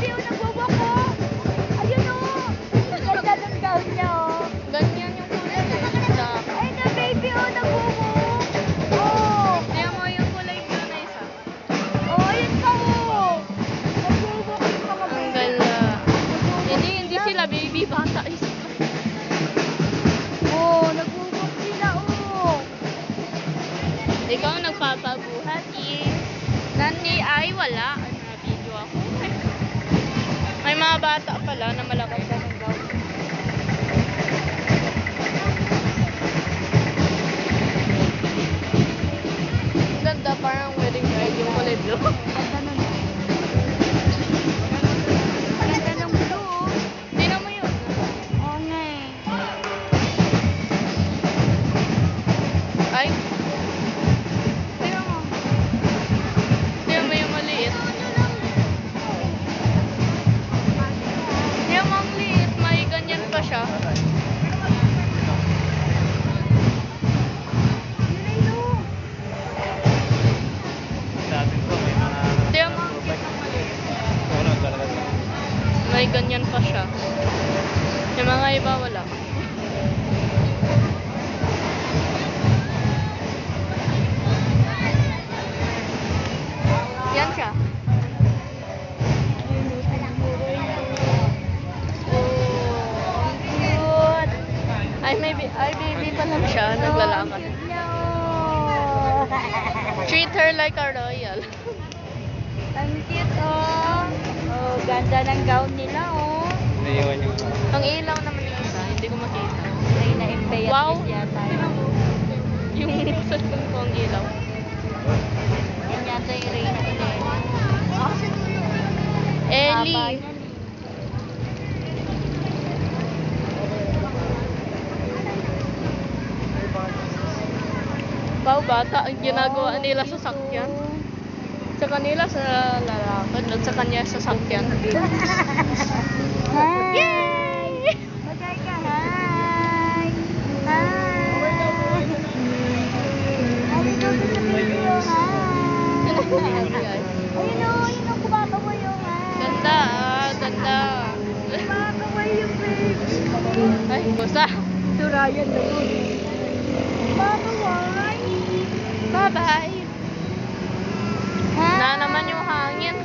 baby, oh, nagwawak ko. Ayun, oh. Ganda ng gown niya, oh. Ganyan yung kulay niya. Ay, na baby, oh, nagwawak. Oh. Tingnan mo yung kulay blue na isa. Oh, ayun pa, oh. Nagwawak yung mga Ang baby. gala. Hindi sila baby, bata isa. Oh, nagwawak sila, oh. Ikaw nagpapabuhati. Nani ay wala. Video ako. May mga bata pala na malaki sa ng gown. Ganda, parang wedding bride yung kulay blue. Ganda nun. Ganda ng blue, oh. Tingnan mo yun. Oo nga, eh. Ay, Tingnan mo. tingnan mo yung maliit. Tingnan mo ang liit, may ganyan pa siya. Tingnan mo ang cute ng maliit. May ganyan pa siya. Yung mga iba wala. Yan siya. Oh, ang cute. Ay, baby pa lang siya. Naglalakad. Cute niya, oh. Treat her like a royal. Ang cute, oh. Oh, ganda ng gown nila, oh. Ang ilaw naman yung isa, hindi ko makita. Ay, na-impayat Wow! yata. Yung cellphone ko ang ilaw. Yan yata yung Reyna Elena. Haba Ellie! niyan, eh. Wow, bata ang ginagawa nila sa sakyan. Sa kanila sa lalakad, at sa kanya sa sakyan. Hi! Yay! Magay ka, hi! Hi! Halika sa video, hi! Ayun o, ayun o, kumakaway o, hi! Ganda, ganda. Kumakaway yung baby. Ay, basta. Si Ryan naman. Kumakaway! Bye-bye. Hi! Na naman yung hangin.